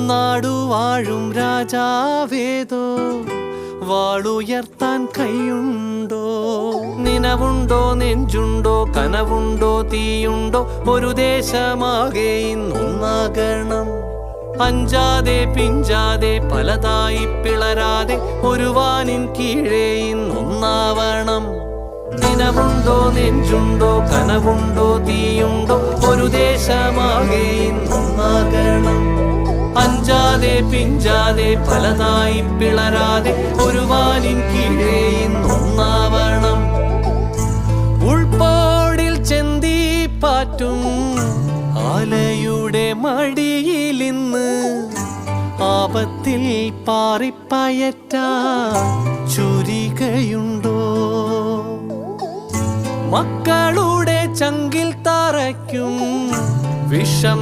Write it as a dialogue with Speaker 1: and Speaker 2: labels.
Speaker 1: നാടുവാഴും രാജാവേതോ വാളുയർത്താൻ കൈയുണ്ടോ? നിനവുണ്ടോ, നെഞ്ചുണ്ടോ, കനവുണ്ടോ, തീയുണ്ടോ? ഒരു ദേശമാകെ ഇന്നൊന്നാകണം. അഞ്ചാതെ പിഞ്ചാതെ പലതായി പിളരാതെ ഒരു വാനിൻ കീഴേ ഇന്നൊന്നാവണം. നിനവുണ്ടോ, നെഞ്ചുണ്ടോ, കനവുണ്ടോ, തീയുണ്ടോ? ഒരു ദേശമാകെ ഇന്നൊന്നാകണം. അഞ്ചാതെ പിഞ്ചാതെ പലതായി പിളരാതെ ഒരു വാനിൻ കീഴേ ഇന്നൊന്നാവണം. ഉൾപ്പോടിൽ ചെന്തി പാറ്റും ആലയുടെ മടിയിലിന്ന് ആപത്തിൽ പാറിപ്പയറ്റ ചുരികയുണ്ടോ? മക്കളുടെ ചങ്കിൽ തറയ്ക്കും വിഷം